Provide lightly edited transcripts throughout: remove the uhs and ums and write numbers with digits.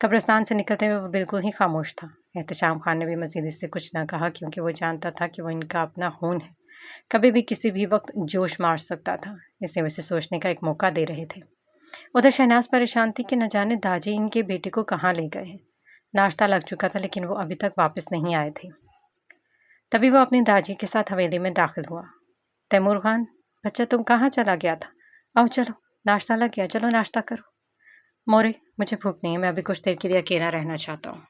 قبرستان سے نکلتے ہوئے وہ بالکل ہی خاموش تھا۔ احتشام خان نے بھی مزید اس سے کچھ نہ کہا کیونکہ وہ جانتا تھا کہ وہ ان کا اپنا خون ہے، کبھی بھی کسی بھی وقت جوش مار سکتا تھا، اس لیے اسے سوچنے کا ایک موقع دے رہے تھے۔ ادھر شہناز پریشان تھی کہ نہ جانے داجی ان کے بیٹے کو کہاں لے گئے ہیں۔ ناشتہ لگ چکا تھا لیکن وہ ابھی تک واپس نہیں آئے تھے۔ تبھی وہ اپنی داجی کے ساتھ حویلی میں داخل ہوا۔ تیمور خان، بچہ تم کہاں چلا گیا تھا؟ آؤ چلو، ناشتہ لگ گیا، چلو ناشتہ کرو۔ مورے، مجھے بھوک نہیں ہے، میں ابھی کچھ دیر کے لیے اکیلا رہنا چاہتا ہوں۔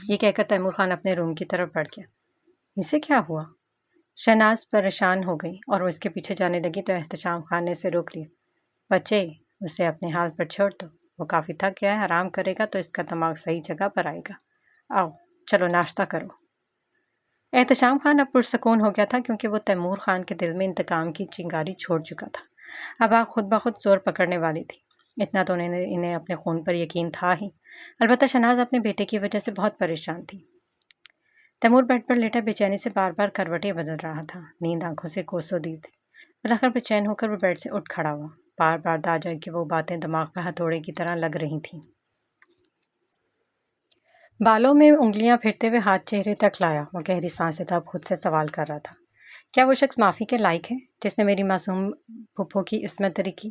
یہ کہہ کر تیمور خان اپنے روم کی طرف بڑھ گیا۔ اسے کیا ہوا؟ شہناز پریشان ہو گئی اور وہ اس کے پیچھے جانے لگی تو احتشام خان نے اسے روک لیا۔ بچے، اسے اپنے حال پر چھوڑ دو، وہ کافی تھک گیا ہے، آرام کرے گا تو اس کا دماغ صحیح جگہ پر آئے گا۔ آؤ چلو ناشتہ کرو۔ احتشام خان اب پرسکون ہو گیا تھا کیونکہ وہ تیمور خان کے دل میں انتقام کی چنگاری چھوڑ چکا تھا۔ اب آگ خود بخود زور پکڑنے والی تھی۔ اتنا تو انہیں اپنے خون پر یقین تھا ہی، البتہ شہناز اپنے بیٹے کی وجہ سے بہت پریشان تھی۔ تیمور بیڈ پر لیٹا بے چینی سے بار بار کروٹیں بدل رہا تھا، نیند آنکھوں سے کوسوں دور تھی۔ بالآخر بے چین ہو کر وہ بیڈ سے اٹھ کھڑا ہوا۔ بار بار داجا کی وہ باتیں دماغ پر ہتھوڑے کی طرح لگ رہی تھیں۔ بالوں میں انگلیاں پھرتے ہوئے ہاتھ چہرے تک لایا، وہ گہری سانس لیتا خود سے سوال کر رہا تھا، کیا وہ شخص معافی کے لائق ہے جس نے میری معصوم پھپھو کی عصمت دری کی،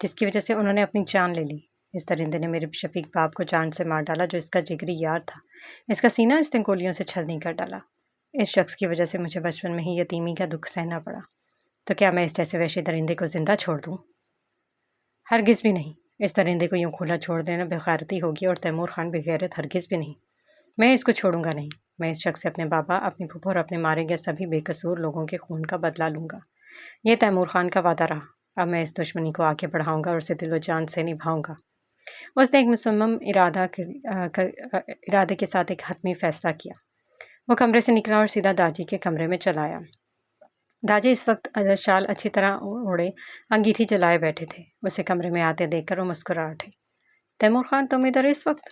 جس کی وجہ سے انہوں نے اپنی جان لے لی؟ اس درندے نے میرے شفیق باپ کو جان سے مار ڈالا جو اس کا جگری یار تھا، اس کا سینہ اس نے گولیوں سے چھلنی کر ڈالا۔ اس شخص کی وجہ سے مجھے بچپن میں ہی یتیمی کا دکھ سہنا پڑا، تو کیا میں اس جیسے وحشی درندے کو زندہ چھوڑ دوں؟ ہرگز بھی نہیں۔ اس درندے کو یوں کھلا چھوڑ دینا بےغیرتی ہوگی، اور تیمور خان بےغیرت ہرگز بھی نہیں۔ میں اس کو چھوڑوں گا نہیں۔ میں اس شخص سے اپنے بابا، اپنی پھپھو اور اپنے مارے گئے سبھی بے قصور لوگوں کے خون کا بدلہ لوں گا۔ یہ تیمور خان کا وعدہ رہا۔ اب میں اس دشمنی کو آگے بڑھاؤں گا اور اسے دل و جان سے نبھاؤں گا۔ اس نے ایک مصمم ارادے کے ساتھ ایک حتمی فیصلہ کیا۔ وہ کمرے سے نکلا اور سیدھا داجی کے کمرے میں چلا آیا۔ داجی اس وقت شال اچھی طرح اوڑھے انگیٹھی جلائے بیٹھے تھے۔ اسے کمرے میں آتے دیکھ کر وہ مسکرا اٹھے۔ تیمور خان، تم ادھر اس وقت؟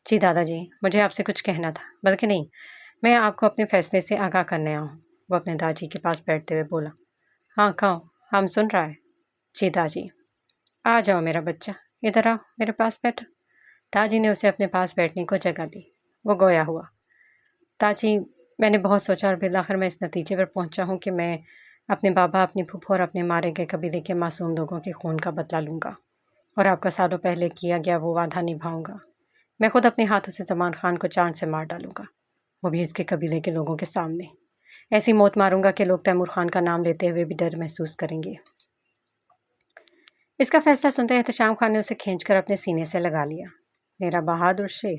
جی دادا جی، مجھے آپ سے کچھ کہنا تھا، بلکہ نہیں، میں آپ کو اپنے فیصلے سے آگاہ کرنے آیا ہوں۔ وہ اپنے داجی کے پاس بیٹھتے ہوئے بولا۔ ہاں کہو، ہم سن رہا ہے۔ جی داجی۔ آ جاؤ میرا بچہ، ادھر آؤ، میرے پاس بیٹھو۔ داجی نے اسے اپنے پاس بیٹھنے کو جگہ دی۔ وہ گویا ہوا۔ داجی، میں نے بہت سوچا اور بالآخر میں اس نتیجے پر پہنچا ہوں کہ میں اپنے بابا، اپنی پھپھو اور اپنے مارے گئے قبیلے کے معصوم لوگوں کے خون کا بدلہ لوں گا، اور آپ کا سالوں پہلے کیا گیا وہ وعدہ نبھاؤں گا۔ میں خود اپنے ہاتھوں سے زمان خان کو چاند سے مار ڈالوں گا، وہ بھی اس کے قبیلے کے لوگوں کے سامنے۔ ایسی موت ماروں گا کہ لوگ تیمور خان کا نام لیتے ہوئے بھی ڈر محسوس کریں گے۔ اس کا فیصلہ سنتے احتشام خان نے اسے کھینچ کر اپنے سینے سے لگا لیا۔ میرا بہادر شیر،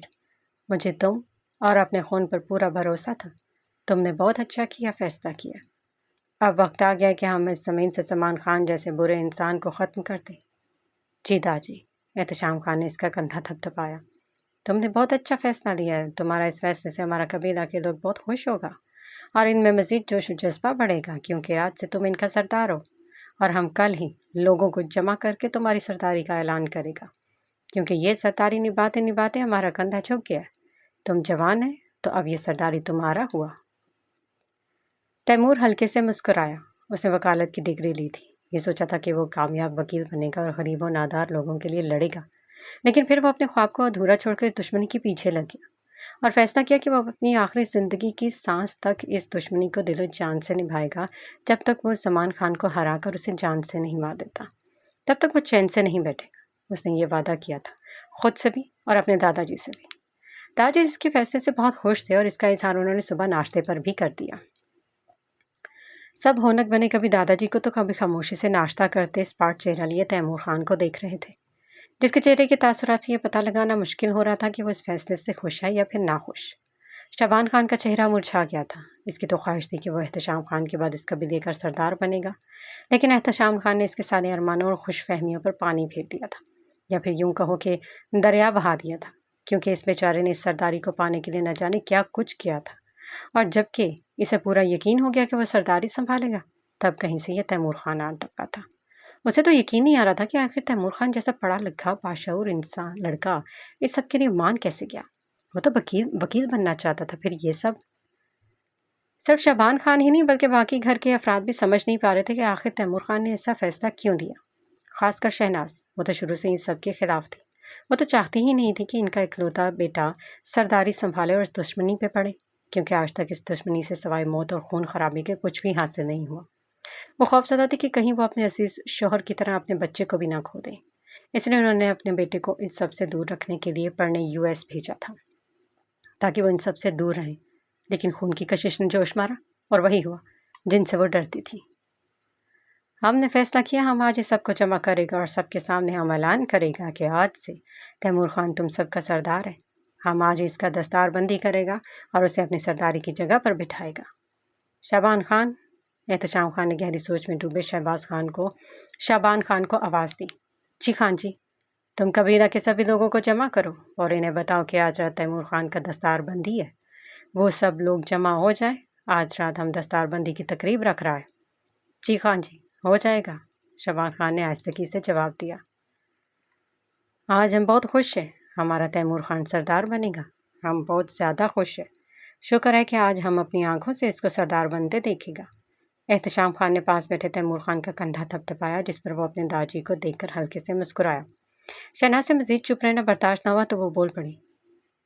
مجھے تم اور اپنے خون پر پورا بھروسہ تھا۔ تم نے بہت اچھا کیا، فیصلہ کیا۔ اب وقت آ گیا کہ ہم اس زمین سے زمان خان جیسے برے انسان کو ختم کر دیں۔ جی داجی، احتشام خان نے اس کا کندھا تھپتھپایا۔ تم نے بہت اچھا فیصلہ لیا ہے۔ تمہارا اس فیصلے سے ہمارا قبیلہ کے لوگ بہت خوش ہوگا، اور ان میں مزید جوش و جذبہ بڑھے گا، کیونکہ آج سے تم ان کا سردار ہو، اور ہم کل ہی لوگوں کو جمع کر کے تمہاری سرداری کا اعلان کرے گا، کیونکہ یہ سرداری نبھاتے نبھاتے ہمارا کندھا جھک گیا ہے۔ تم جوان ہے تو اب یہ سرداری تمہارا ہوا۔ تیمور ہلکے سے مسکرایا۔ اس نے وکالت کی ڈگری لی تھی، یہ سوچا تھا کہ وہ کامیاب وکیل بنے گا اور غریب و نادار لوگوں کے لیے لڑے گا، لیکن پھر وہ اپنے خواب کو ادھورا چھوڑ کر دشمنی کے پیچھے لگ گیا، اور فیصلہ کیا کہ وہ اپنی آخری زندگی کی سانس تک اس دشمنی کو دل و جان سے نبھائے گا، جب تک وہ زمان خان کو ہرا کر اسے جان سے نہیں مار دیتا، تب تک وہ چین سے نہیں بیٹھے گا۔ اس نے یہ وعدہ کیا تھا، خود سے بھی اور اپنے دادا جی سے بھی۔ دادا جی اس کے فیصلے سے بہت خوش تھے، اور اس کا اظہار انہوں نے صبح ناشتے پر بھی کر دیا۔ سب ہونک بنے کبھی دادا جی کو تو کبھی خاموشی سے ناشتہ کرتے اسپاٹ چہرہ لیے تیمور خان کو دیکھ رہے تھے، جس کے چہرے کے تاثرات سے یہ پتہ لگانا مشکل ہو رہا تھا کہ وہ اس فیصلے سے خوش ہے یا پھر ناخوش۔ شعبان خان کا چہرہ مرجھا گیا تھا۔ اس کی تو خواہش تھی کہ وہ احتشام خان کے بعد اس قبیلے کا سردار بنے گا، لیکن احتشام خان نے اس کے سارے ارمانوں اور خوش فہمیوں پر پانی پھیر دیا تھا، یا پھر یوں کہو کہ دریا بہا دیا تھا، کیونکہ اس بیچارے نے اس سرداری کو پانے کے لیے نہ جانے کیا کچھ کیا تھا، اور جب کہ اسے پورا یقین ہو گیا کہ وہ سرداری سنبھالے گا، تب کہیں سے یہ تیمور خان آ ٹپکا تھا۔ اسے تو یقین نہیں آ رہا تھا کہ آخر تیمور خان جیسا پڑھا لکھا باشعور انسان لڑکا اس سب کے لیے مان کیسے گیا۔ وہ تو وکیل بننا چاہتا تھا، پھر یہ سب۔ صرف شعبان خان ہی نہیں بلکہ باقی گھر کے افراد بھی سمجھ نہیں پا رہے تھے کہ آخر تیمور خان نے ایسا فیصلہ کیوں دیا، خاص کر شہناز۔ وہ تو شروع سے ہی سب کے خلاف تھی، وہ تو چاہتی ہی نہیں تھی کہ ان کا اکلوتا بیٹا سرداری سنبھالے اور اس دشمنی پہ پڑے، کیونکہ آج تک اس دشمنی سے سوائے موت اور خون خرابی کے کچھ بھی حاصل نہیں ہوا۔ وہ خوفزدہ تھی کہ کہیں وہ اپنے عزیز شوہر کی طرح اپنے بچے کو بھی نہ کھو دیں، اس لیے انہوں نے اپنے بیٹے کو ان سب سے دور رکھنے کے لیے پڑھنے US بھیجا تھا، تاکہ وہ ان سب سے دور رہیں۔ لیکن خون کی کشش نے جوش مارا اور وہی ہوا جن سے وہ ڈرتی تھی۔ ہم نے فیصلہ کیا ہم آج اس سب کو جمع کرے گا اور سب کے سامنے ہم اعلان کرے گا کہ آج سے تیمور خان تم سب کا سردار ہے۔ ہم آج اس کا دستار بندی کرے گا اور اسے اپنی سرداری کی جگہ پر بٹھائے گا۔ شابان خان، احتشام خان نے گہری سوچ میں ڈوبے شابان خان کو آواز دی۔ جی خان جی، تم قبیلہ کے سبھی لوگوں کو جمع کرو اور انہیں بتاؤ کہ آج رات تیمور خان کا دستار بندی ہے۔ وہ سب لوگ جمع ہو جائے، آج رات ہم دستار بندی کی تقریب رکھ رہا ہے۔ جی خان جی، ہو جائے گا، شابان خان نے آہستگی سے جواب دیا۔ آج ہم بہت خوش ہیں، ہمارا تیمور خان سردار بنے گا، ہم بہت زیادہ خوش ہیں۔ شکر ہے کہ آج ہم اپنی آنکھوں سے اس کو سردار بنتے دیکھے گا۔ احتشام خان نے پاس بیٹھے تیمور خان کا کندھا تھپتھپایا، جس پر وہ اپنے داجی کو دیکھ کر ہلکے سے مسکرایا۔ شہناز سے مزید چپ رہنا برداشت نہ ہوا تو وہ بول پڑی۔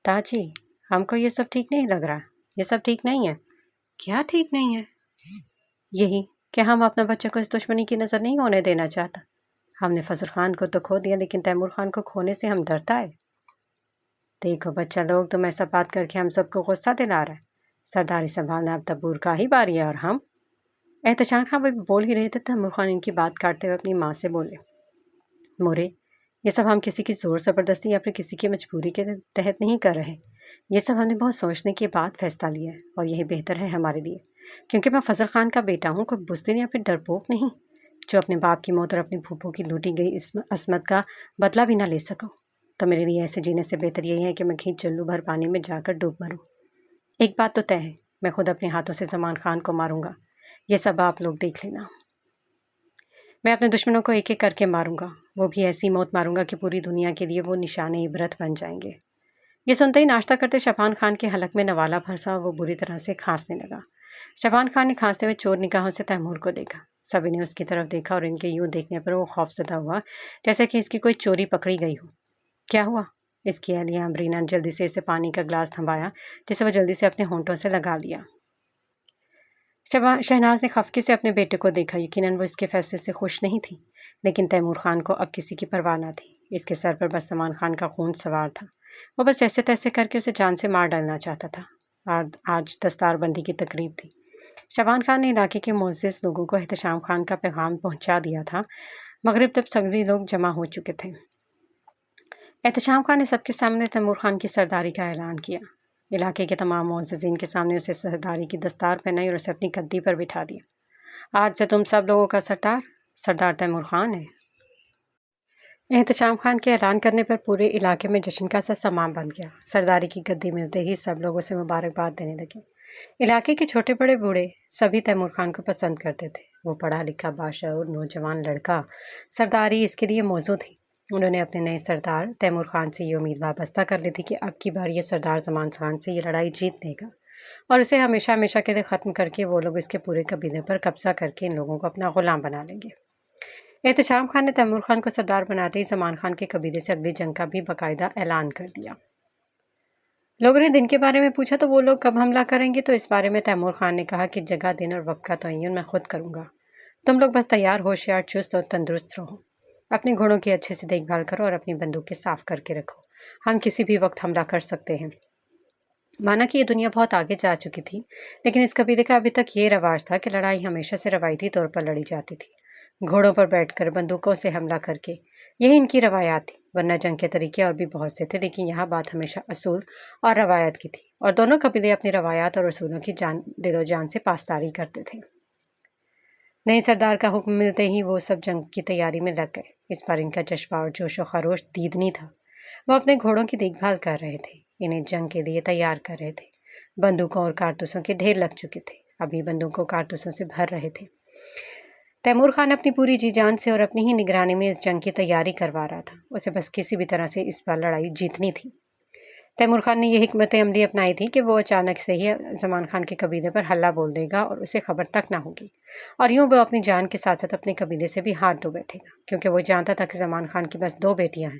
داجی، ہم کو یہ سب ٹھیک نہیں لگ رہا، یہ سب ٹھیک نہیں ہے۔ کیا ٹھیک نہیں ہے؟ یہی کہ ہم اپنا بچہ کو اس دشمنی کی نظر نہیں ہونے دینا چاہتا۔ ہم نے فضل خان کو تو کھو دیا، لیکن تیمور خان کو کھونے سے ہم ڈرتا ہے۔ دیکھو بچہ لوگ، تم ایسا بات کر کے ہم سب کو غصہ دلا رہا ہے۔ سرداری سنبھالنا اب تبور کا ہی باری ہے، اور ہم… احتشام خان بول ہی رہے تھے، تیمور خان ان کی بات کاٹتے ہوئے اپنی ماں سے بولے۔ مورے، یہ سب ہم کسی کی زور زبردستی یا پھر کسی کی مجبوری کے تحت نہیں کر رہے، یہ سب ہم نے بہت سوچنے کے بعد فیصلہ لیا ہے، اور یہی بہتر ہے ہمارے لیے، کیونکہ میں فضل خان کا بیٹا ہوں، کوئی بزدل یا پھر ڈرپوک نہیں جو اپنے باپ کی موت اور اپنی پھوپھو کی لوٹی گئی عصمت کا بدلہ بھی نہ لے سکو۔ تو میرے لیے ایسے جینے سے بہتر یہی ہے کہ میں کھینچ چلو بھر پانی میں جا کر ڈوب مروں۔ ایک بات تو طے ہے، میں خود اپنے ہاتھوں سے زمان خان کو ماروں گا، یہ سب آپ لوگ دیکھ لینا۔ میں اپنے دشمنوں کو ایک ایک کر کے ماروں گا، وہ بھی ایسی موت ماروں گا کہ پوری دنیا کے لیے وہ نشان عبرت بن جائیں گے۔ یہ سنتے ہی ناشتہ کرتے شابان خان کے حلق میں نوالا پھنسا اور وہ بری طرح سے کھانسنے لگا۔ شابان خان نے کھانستے ہوئے چور نگاہوں سے تیمور کو دیکھا۔ سبھی نے اس کی طرف دیکھا اور ان کے یوں دیکھنے پر وہ خوفزدہ ہوا جیسے کہ اس کی کوئی چوری پکڑی گئی ہو۔ کیا ہوا؟ اس کی اہلیہ امبرینا نے جلدی سے اسے پانی کا گلاس تھمایا، جسے وہ جلدی سے اپنے ہونٹوں سے لگا لیا۔ شہناز نے خفگی سے اپنے بیٹے کو دیکھا، یقیناً وہ اس کے فیصلے سے خوش نہیں تھی، لیکن تیمور خان کو اب کسی کی پرواہ نہ تھی۔ اس کے سر پر بس زمان خان کا خون سوار تھا، وہ بس جیسے تیسے کر کے اسے جان سے مار ڈالنا چاہتا تھا۔ آج دستار بندی کی تقریب تھی۔ شابان خان نے علاقے کے معزز لوگوں کو احتشام خان کا پیغام پہنچا دیا تھا۔ مغرب تک سبھی لوگ جمع ہو چکے تھے۔ احتشام خان نے سب کے سامنے تیمور خان کی سرداری کا اعلان کیا۔ علاقے کے تمام معززین کے سامنے اسے سرداری کی دستار پہنائی اور اسے اپنی گدی پر بٹھا دیا۔ آج سے تم سب لوگوں کا سردار تیمور خان ہے۔ احتشام خان کے اعلان کرنے پر پورے علاقے میں جشن کا سا سماں بن گیا۔ سرداری کی گدی ملتے ہی سب لوگ اسے مبارکباد دینے لگے۔ علاقے کے چھوٹے بڑے بوڑھے سبھی تیمور خان کو پسند کرتے تھے۔ وہ پڑھا لکھا باشعور نوجوان لڑکا، سرداری اس کے لیے موزوں تھی۔ انہوں نے اپنے نئے سردار تیمور خان سے یہ امید وابستہ کر لی تھی کہ اب کی بار یہ سردار زمان خان سے یہ لڑائی جیت لے گا اور اسے ہمیشہ ہمیشہ کے لیے ختم کر کے وہ لوگ اس کے پورے قبیلے پر قبضہ کر کے ان لوگوں کو اپنا غلام بنا لیں گے۔ احتشام خان نے تیمور خان کو سردار بناتے ہی زمان خان کے قبیلے سے اگلی جنگ کا بھی باقاعدہ اعلان کر دیا۔ لوگوں نے دن کے بارے میں پوچھا تو وہ لوگ کب حملہ کریں گے، تو اس بارے میں تیمور خان نے کہا کہ جگہ، دن اور وقت کا تعین میں خود کروں گا۔ تم لوگ بس تیار، ہوشیار، چست اور تندرست رہو۔ اپنے گھوڑوں کی اچھے سے دیکھ بھال کرو اور اپنی بندوقیں صاف کر کے رکھو، ہم کسی بھی وقت حملہ کر سکتے ہیں۔ مانا کہ یہ دنیا بہت آگے جا چکی تھی، لیکن اس قبیلے کا ابھی تک یہ رواج تھا کہ لڑائی ہمیشہ سے روایتی طور پر لڑی جاتی تھی، گھوڑوں پر بیٹھ کر بندوقوں سے حملہ کر کے۔ یہی ان کی روایات تھی، ورنہ جنگ کے طریقے اور بھی بہت سے تھے، لیکن یہاں بات ہمیشہ اصول اور روایت کی تھی، اور دونوں قبیلے اپنی روایات اور اصولوں کی دل و جان سے پاسداری کرتے تھے۔ نئے سردار کا حکم ملتے ہی وہ سب جنگ کی تیاری میں لگ گئے۔ اس بار ان کا جذبہ اور جوش و خروش دیدنی تھا۔ وہ اپنے گھوڑوں کی دیکھ بھال کر رہے تھے، انہیں جنگ کے لیے تیار کر رہے تھے۔ بندوقوں اور کارتوسوں کے ڈھیر لگ چکے تھے، ابھی بندوقوں کارتوسوں سے بھر رہے تھے۔ تیمور خان اپنی پوری جی جان سے اور اپنی ہی نگرانی میں اس جنگ کی تیاری کروا رہا تھا، اسے بس کسی بھی طرح سے اس بار لڑائی جیتنی تھی۔ تیمور خان نے یہ حکمت عملی اپنائی تھی کہ وہ اچانک سے ہی زمان خان کے قبیلے پر حملہ بول دے گا اور اسے خبر تک نہ ہوگی، اور یوں وہ اپنی جان کے ساتھ ساتھ اپنے قبیلے سے بھی ہاتھ دھو بیٹھے گا، کیونکہ وہ جانتا تھا کہ زمان خان کی بس 2 بیٹیاں ہیں،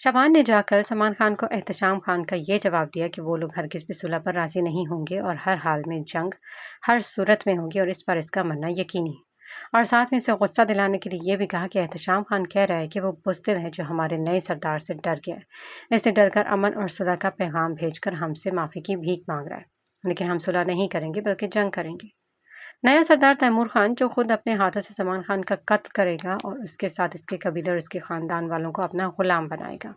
شبان نے جا کر سلمان خان کو احتشام خان کا یہ جواب دیا کہ وہ لوگ ہرگز بھی صلح پر راضی نہیں ہوں گے اور ہر حال میں جنگ ہر صورت میں ہوگی، اور اس پر اس کا مرنا یقینی ہے۔ اور ساتھ میں اسے غصہ دلانے کے لیے یہ بھی کہا کہ احتشام خان کہہ رہا ہے کہ وہ بزدل ہے جو ہمارے نئے سردار سے ڈر گیا ہے، اس سے ڈر کر امن اور صلح کا پیغام بھیج کر ہم سے معافی کی بھیک مانگ رہا ہے، لیکن ہم صلح نہیں کریں گے بلکہ جنگ کریں گے۔ نیا سردار تیمور خان جو خود اپنے ہاتھوں سے سلمان خان کا قتل کرے گا اور اس کے ساتھ اس کے قبیلے اور اس کے خاندان والوں کو اپنا غلام بنائے گا۔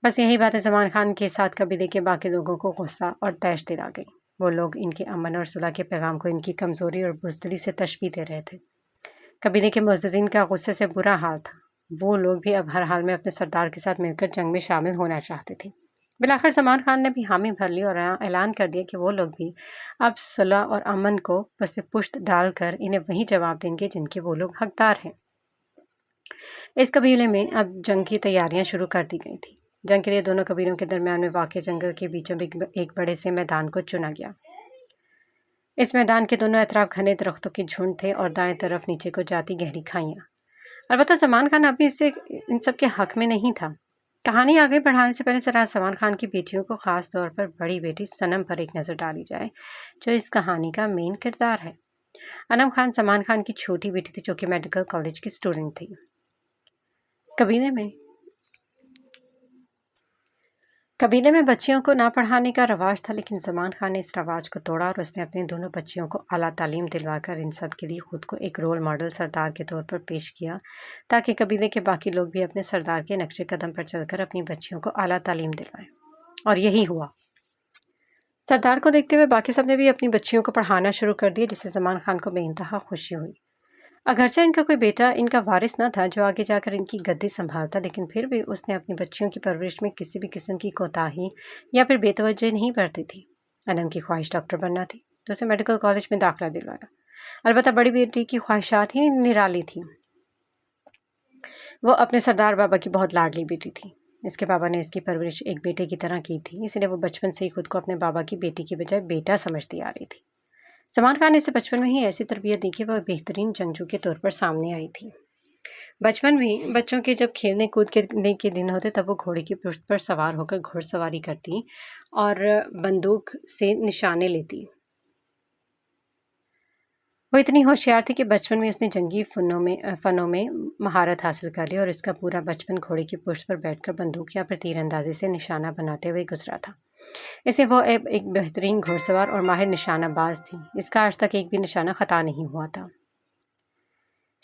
بس یہی باتیں سلمان خان کے ساتھ قبیلے کے باقی لوگوں کو غصہ اور طیش دلا گئی۔ وہ لوگ ان کے امن اور صلح کے پیغام کو ان کی کمزوری اور بزدلی سے تشبیہ دے رہے تھے۔ قبیلے کے معززین کا غصے سے برا حال تھا۔ وہ لوگ بھی اب ہر حال میں اپنے سردار کے ساتھ مل کر جنگ میں شامل ہونا چاہتے تھے۔ بالآخر سلمان خان نے بھی حامی بھر لی اور اعلان کر دیا کہ وہ لوگ بھی اب صلح اور امن کو پس پشت ڈال کر انہیں وہی جواب دیں گے جن کے وہ لوگ حقدار ہیں۔ اس قبیلے میں اب جنگ کی تیاریاں شروع کر دی گئی تھیں۔ جنگ کے لیے دونوں قبیلوں کے درمیان میں واقع جنگل کے بیچوں ایک بڑے سے میدان کو چنا گیا۔ اس میدان کے دونوں اطراف گھنے درختوں کے جھنڈ تھے اور دائیں طرف نیچے کو جاتی گہری کھائیاں۔ البتہ سلمان خان ابھی ان سب کے حق میں نہیں تھا۔ کہانی آگے بڑھانے سے پہلے ذرا سلمان خان کی بیٹیوں کو، خاص طور پر بڑی بیٹی صنم پر ایک نظر ڈالی جائے جو اس کہانی کا مین کردار ہے۔ انم خان سلمان خان کی چھوٹی بیٹی تھی جو کہ میڈیکل کالج کی اسٹوڈنٹ تھی۔ قبیلے میں بچیوں کو نہ پڑھانے کا رواج تھا، لیکن سلمان خان نے اس رواج کو توڑا اور اس نے اپنی دونوں بچیوں کو اعلیٰ تعلیم دلوا کر ان سب کے لیے خود کو ایک رول ماڈل سردار کے طور پر پیش کیا تاکہ قبیلے کے باقی لوگ بھی اپنے سردار کے نقش قدم پر چل کر اپنی بچیوں کو اعلیٰ تعلیم دلوائیں۔ اور یہی ہوا۔ سردار کو دیکھتے ہوئے باقی سب نے بھی اپنی بچیوں کو پڑھانا شروع کر دیا، جس سے سلمان خان کو بے انتہا خوشی ہوئی۔ اگرچہ ان کا کوئی بیٹا ان کا وارث نہ تھا جو آگے جا کر ان کی گدی سنبھالتا، لیکن پھر بھی اس نے اپنی بچیوں کی پرورش میں کسی بھی قسم کی کوتاہی یا پھر بے توجہی نہیں برتی تھی۔ انم کی خواہش ڈاکٹر بننا تھی تو اسے میڈیکل کالج میں داخلہ دلوایا۔ البتہ بڑی بیٹی کی خواہشات ہی نرالی تھیں۔ وہ اپنے سردار بابا کی بہت لاڈلی بیٹی تھی۔ اس کے بابا نے اس کی پرورش ایک بیٹے کی طرح کی تھی، اس لیے وہ بچپن سے ہی خود کو اپنے بابا کی بیٹی کی بجائے بیٹا سمجھتی آ رہی تھی۔ سلمان خان نے اسے بچپن میں ہی ایسی تربیت دی کہ وہ بہترین جنگجو کے طور پر سامنے آئی تھی۔ بچپن میں بچوں کے جب کھیلنے کودنے کے دن ہوتے تب وہ گھوڑے کی پشت پر سوار ہو کر گھوڑ سواری کرتی اور بندوق سے نشانے لیتی۔ وہ اتنی ہوشیار تھی کہ بچپن میں اس نے جنگی فنوں میں مہارت حاصل کر لی اور اس کا پورا بچپن گھوڑے کی پشت پر بیٹھ کر بندوق یا پھر تیر اندازی سے نشانہ بناتے ہوئے گزرا تھا۔ اسے وہ ایک بہترین گھوڑ سوار اور ماہر نشانہ باز تھی۔ اس کا آج تک ایک بھی نشانہ خطا نہیں ہوا تھا۔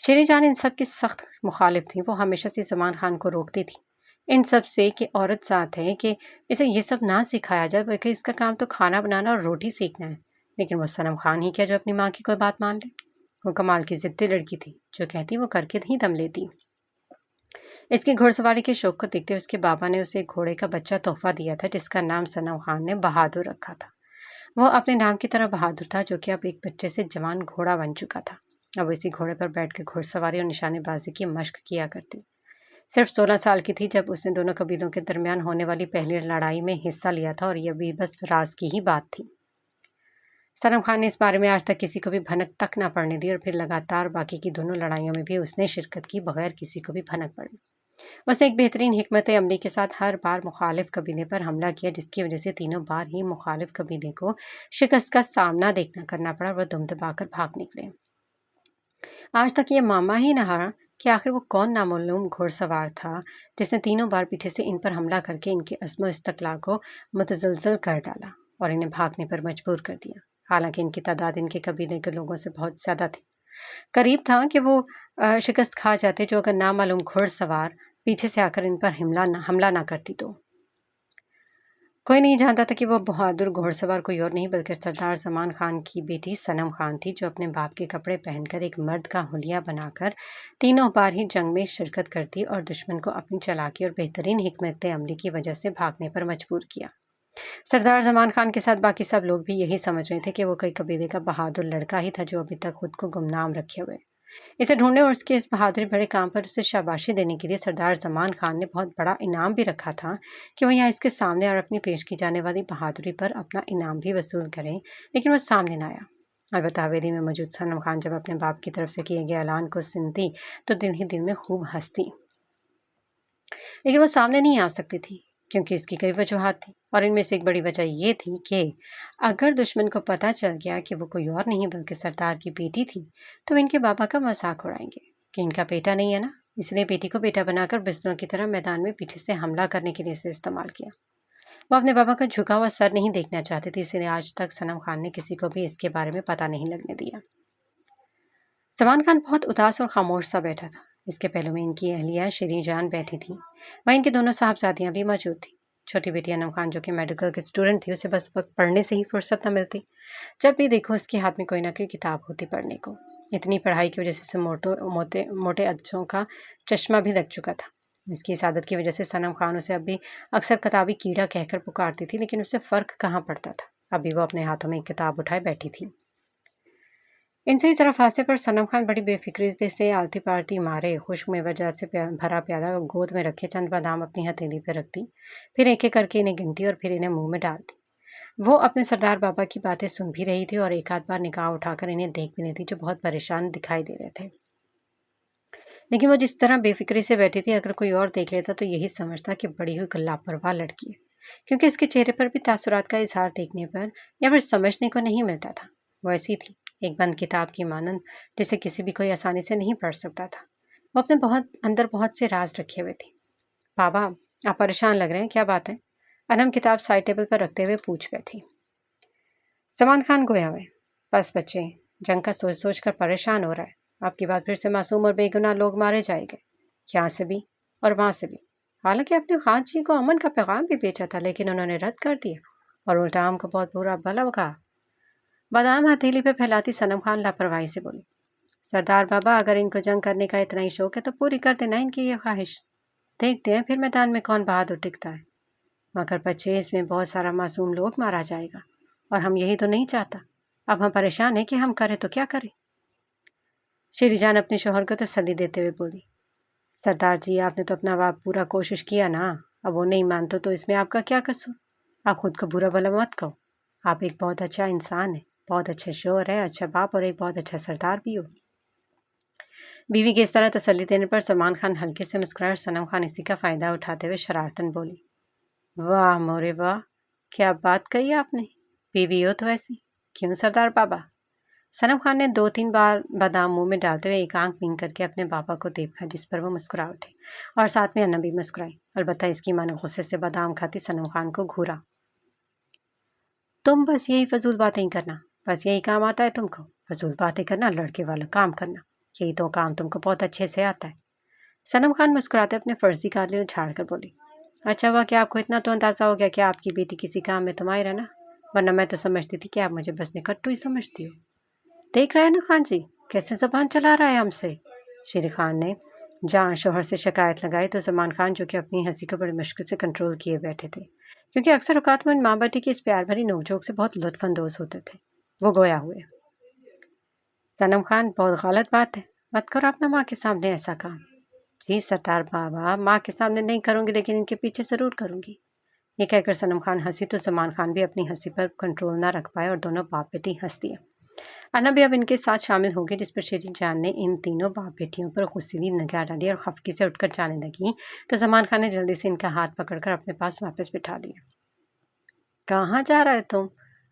شیریں جان ان سب کی سخت مخالف تھی۔ وہ ہمیشہ سے سلمان خان کو روکتی تھی ان سب سے کہ عورت ذات ہے کہ اسے یہ سب نہ سکھایا جائے، بلکہ اس کا کام تو کھانا بنانا اور روٹی سیکھنا ہے۔ لیکن وہ صنم خان ہی کیا جو اپنی ماں کی کوئی بات مان لے۔ وہ کمال کی ضدی لڑکی تھی، جو کہتی وہ کر کے ہی دم لیتی۔ اس کی گھوڑ سواری کے شوق کو دیکھتے ہوئے اس کے بابا نے اسے ایک گھوڑے کا بچہ تحفہ دیا تھا جس کا نام صنم خان نے بہادر رکھا تھا۔ وہ اپنے نام کی طرح بہادر تھا، جو کہ اب ایک بچے سے جوان گھوڑا بن چکا تھا۔ اب اسی گھوڑے پر بیٹھ کے گھوڑ سواری اور نشانے بازی کی مشق کیا کرتی۔ صرف 16 سال کی تھی جب اس نے دونوں قبیلوں کے درمیان ہونے والی پہلی لڑائی میں حصہ لیا تھا، اور یہ بھی بس راز کی ہی بات تھی۔ صنم خان نے اس بارے میں آج تک کسی کو بھی بھنک تک نہ پڑنے دی، اور پھر لگاتار باقی کی دونوں لڑائیوں میں بھی اس نے شرکت کی بغیر کسی کو بھی بھنک پڑی۔ اس نے ایک بہترین حکمت عملی کے ساتھ ہر بار مخالف قبیلے پر حملہ کیا، جس کی وجہ سے تینوں بار ہی مخالف قبیلے کو شکست کا سامنا کرنا پڑا اور وہ دم دبا کر بھاگ نکلے۔ آج تک یہ معمہ ہی نہ رہا کہ آخر وہ کون نامعلوم گھوڑ سوار تھا جس نے تینوں بار پیچھے سے ان پر حملہ کر کے ان کے عزم و استقلال کو متزلزل کر ڈالا اور انہیں بھاگنے پر مجبور کر دیا، حالانکہ ان کی تعداد ان کے قبیلے کے لوگوں سے بہت زیادہ تھی۔ قریب تھا کہ وہ شکست کھا جاتے جو اگر نامعلوم گھوڑ سوار پیچھے سے آ کر ان پر حملہ نہ کرتی تو۔ کوئی نہیں جانتا تھا کہ وہ بہادر گھوڑ سوار کوئی اور نہیں بلکہ سردار سلمان خان کی بیٹی صنم خان تھی، جو اپنے باپ کے کپڑے پہن کر ایک مرد کا حلیہ بنا کر تینوں بار ہی جنگ میں شرکت کرتی اور دشمن کو اپنی چالاکی اور بہترین حکمت عملی کی وجہ سے بھاگنے پر مجبور کیا۔ سردار سلمان خان کے ساتھ باقی سب لوگ بھی یہی سمجھ رہے تھے کہ وہ کئی قبیلے کا بہادر لڑکا ہی تھا جو ابھی تک خود کو گمنام رکھے ہوئے۔ اسے ڈھونڈنے اور اس کے اس بہادری بھرے کام پر اسے شاباشی دینے کے لیے سردار سلمان خان نے بہت بڑا انعام بھی رکھا تھا کہ وہ یہاں اس کے سامنے اور اپنی پیش کی جانے والی بہادری پر اپنا انعام بھی وصول کریں، لیکن وہ سامنے نہ آیا۔ البتہ حویلی میں موجود صنم خان جب اپنے باپ کی طرف سے کیے گئے اعلان کو سنتی تو دل ہی دل میں خوب ہنستی۔ لیکن وہ سامنے نہیں آ سکتی تھی کیونکہ اس کی کئی وجوہات تھیں، اور ان میں سے ایک بڑی وجہ یہ تھی کہ اگر دشمن کو پتہ چل گیا کہ وہ کوئی اور نہیں بلکہ سردار کی بیٹی تھی تو وہ ان کے بابا کا مذاق اڑائیں گے کہ ان کا بیٹا نہیں ہے نا، اس لیے بیٹی کو بیٹا بنا کر بزدلوں کی طرح میدان میں پیچھے سے حملہ کرنے کے لیے اسے استعمال کیا۔ وہ اپنے بابا کا جھکا ہوا سر نہیں دیکھنا چاہتی تھی، اس لیے آج تک صنم خان نے کسی کو بھی اس کے بارے میں پتہ نہیں لگنے دیا۔ سلمان خان بہت اداس اور خاموش سا بیٹھا تھا۔ اس کے پہلو میں ان کی اہلیہ شیریں جان بیٹھی تھیں، وہیں ان کے دونوں صاحبزادیاں بھی موجود تھیں۔ چھوٹی بیٹی انم خان جو کہ میڈیکل کی اسٹوڈنٹ تھی، اسے بس وقت پڑھنے سے ہی فرصت نہ ملتی، جب بھی دیکھو اس کے ہاتھ میں کوئی نہ کوئی کتاب ہوتی پڑھنے کو۔ اتنی پڑھائی کی وجہ سے اسے موٹے اچھوں کا چشمہ بھی لگ چکا تھا۔ اس کی اس عادت کی وجہ سے صنم خان اسے اب بھی اکثر کتابی کیڑا کہہ کر پکارتی تھی، لیکن اسے فرق کہاں پڑتا تھا، ابھی وہ اپنے ہاتھوں میں ایک کتاب اٹھائے بیٹھی تھی۔ ان سے ذرا فاصلے پر صنم خان بڑی بے فکری سے آلتی پالتی مارے خشک میں وجہ سے بھرا پیالہ گود میں رکھے چند بادام اپنی ہتھیلی پہ رکھتی، پھر ایک ایک کر کے انہیں گنتی اور پھر انہیں منہ میں ڈالتی۔ وہ اپنے سردار بابا کی باتیں سن بھی رہی تھی اور ایک آدھ بار نگاہ اٹھا کر انہیں دیکھ بھی رہی تھی، جو بہت پریشان دکھائی دے رہے تھے۔ لیکن وہ جس طرح بے فکری سے بیٹھی تھی، اگر کوئی اور دیکھ لیتا تو یہی سمجھتا کہ بڑی ہوئی لاپرواہ لڑکی ہے، کیونکہ اس کے چہرے پر بھی تاثرات کا اظہار دیکھنے پر یا پھر سمجھنے کو نہیں ملتا تھا۔ وہ ایسی تھی، ایک بند کتاب کی مانند، جسے کسی بھی کوئی آسانی سے نہیں پڑھ سکتا تھا۔ وہ اپنے اندر بہت سے راز رکھے ہوئے تھی۔ بابا، آپ پریشان لگ رہے ہیں، کیا بات ہے؟ انم کتاب سائڈ ٹیبل پر رکھتے ہوئے پوچھ بیٹھی۔ سلمان خان گویا ہوئے، بس بچے، جنگ کا سوچ سوچ کر پریشان ہو رہا ہے۔ آپ کی بات پھر سے معصوم اور بے گناہ لوگ مارے جائیں گے، یہاں سے بھی اور وہاں سے بھی۔ حالانکہ اپنے خان جی کو امن کا پیغام بھی بھیجا تھا، لیکن انہوں نے رد کر دیا اور الٹا ہم کو بہت برا بھلا کہا۔ بادام ہتھیلی پہ پھیلاتی صنم خان لاپرواہی سے بولی، سردار بابا، اگر ان کو جنگ کرنے کا اتنا ہی شوق ہے تو پوری کر دینا ان کی یہ خواہش۔ دیکھتے ہیں پھر میدان میں کون بہادر ٹکتا ہے، مگر بچے، اس میں بہت سارا معصوم لوگ مارا جائے گا اور ہم یہی تو نہیں چاہتا۔ اب ہم پریشان ہیں کہ ہم کریں تو کیا کریں۔ شیری جان اپنے شوہر کو تسلی دیتے ہوئے بولی، سردار جی، آپ نے تو اپنا پورا کوشش کیا نا، اب وہ نہیں مانتے تو اس میں آپ کا کیا قصور؟ آپ خود کو برا بھلا مت کہو، آپ ایک بہت اچھا انسان ہے، بہت اچھا شوہر ہے، اچھا باپ اور ایک بہت اچھا سردار بھی ہو۔ بیوی کی اس طرح تسلی دینے پر سلمان خان ہلکے سے مسکرائے اور صنم خان اسی کا فائدہ اٹھاتے ہوئے شرارتاً بولی، واہ مورے واہ، کیا بات کہی آپ نے، بیوی ہو تو ایسی، کیوں سردار بابا؟ صنم خان نے 2-3 بار بادام منہ میں ڈالتے ہوئے ایک آنکھ بند کر کے اپنے بابا کو دیکھا، جس پر وہ مسکرا اٹھے اور ساتھ میں انم بھی مسکرائی۔ البتہ اس کی ماں نے غصے سے بادام کھاتی صنم خان کو گھورا، تم بس یہی فضول باتیں ہی کرنا، بس یہی کام آتا ہے تم کو، فضول باتیں کرنا، لڑکے والا کام کرنا، یہی تو کام تم کو بہت اچھے سے آتا ہے۔ صنم خان مسکراتے اپنے فرضی کالے جھاڑ کر بولی، اچھا ہوا کہ آپ کو اتنا تو اندازہ ہو گیا کہ آپ کی بیٹی کسی کام میں تو ماہر ہے نا، ورنہ میں تو سمجھتی تھی کہ آپ مجھے بس نکھٹو ہی سمجھتی ہو۔ دیکھ رہے ہیں نا خان جی، کیسے زبان چلا رہا ہے ہم سے۔ شیر خان نے جہاں شوہر سے شکایت لگائی تو سلمان خان، جو کہ اپنی ہنسی کو بڑی مشکل سے کنٹرول کیے بیٹھے تھے، کیونکہ اکثر اوقات وہ ان ماں بیٹی کی اس پیار بھری نوک جھوک سے بہت لطف اندوز ہوتے تھے، وہ گویا ہوئے، صنم خان، بہت غلط بات ہے، مت کرو اپنا ماں کے سامنے ایسا کام۔ جی سردار بابا، ماں کے سامنے نہیں کروں گی لیکن ان کے پیچھے ضرور کروں گی۔ یہ کہہ کر صنم خان ہنسی تو سلمان خان بھی اپنی ہنسی پر کنٹرول نہ رکھ پائے اور دونوں باپ بیٹی ہنس دیے۔ انا بھی اب ان کے ساتھ شامل ہو گئی، جس پر شیری جان نے ان تینوں باپ بیٹیوں پر غصیلی نگاہ ڈالی اور خفگی سے اٹھ کر جانے لگی تو سلمان خان نے جلدی سے ان کا ہاتھ پکڑ کر اپنے پاس واپس بٹھا لیا۔ کہاں جا رہا ہے تم؟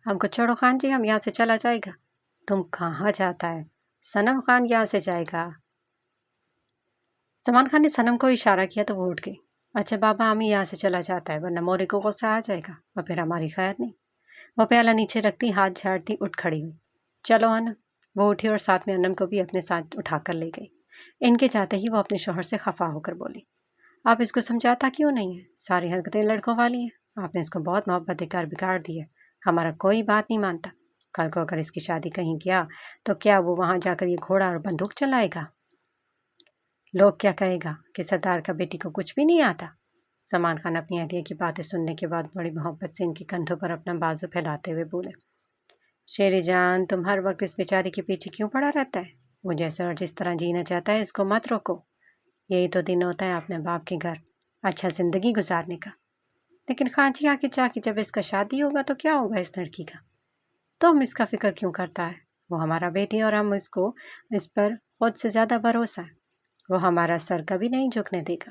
ہم کو چھوڑو خان جی، ہم یہاں سے چلا جائے گا۔ تم کہاں جاتا ہے؟ صنم خان یہاں سے جائے گا۔ سلمان خان نے صنم کو اشارہ کیا تو وہ اٹھ گئی۔ اچھا بابا، ہم یہاں سے چلا جاتا ہے، ورنہ مورے کو غصہ آ جائے گا اور پھر ہماری خیر نہیں۔ وہ پیالہ نیچے رکھتی ہاتھ جھاڑتی اٹھ کھڑی ہوئی۔ چلو انم۔ وہ اٹھی اور ساتھ میں انم کو بھی اپنے ساتھ اٹھا کر لے گئی۔ ان کے جاتے ہی وہ اپنے شوہر سے خفا ہو کر بولی، آپ اس کو سمجھاتا کیوں نہیں ہے؟ ساری حرکتیں لڑکوں والی ہیں، آپ نے اس کو بہت محبت دے کر بگاڑ دی ہے، ہمارا کوئی بات نہیں مانتا۔ کل کو اگر اس کی شادی کہیں گیا تو کیا وہ وہاں جا کر یہ گھوڑا اور بندوق چلائے گا؟ لوگ کیا کہے گا کہ سردار کا بیٹی کو کچھ بھی نہیں آتا؟ سلمان خان اپنی اہلیہ کی باتیں سننے کے بعد بڑی محبت سے ان کے کندھوں پر اپنا بازو پھیلاتے ہوئے بولے، شیری جان، تم ہر وقت اس بیچاری کے پیچھے کیوں پڑا رہتا ہے؟ وہ جیسا اور جس طرح جینا چاہتا ہے اس کو مت روکو، یہی تو دن ہوتا ہے اپنے باپ کے گھر اچھا زندگی گزارنے کا۔ لیکن خان جی، آگے جا کے جب اس کا شادی ہوگا تو کیا ہوگا اس لڑکی کا؟ تم اس کا فکر کیوں کرتا ہے؟ وہ ہمارا بیٹی اور ہم اس پر خود سے زیادہ بھروسہ ہے، وہ ہمارا سر کبھی نہیں جھکنے دے گا۔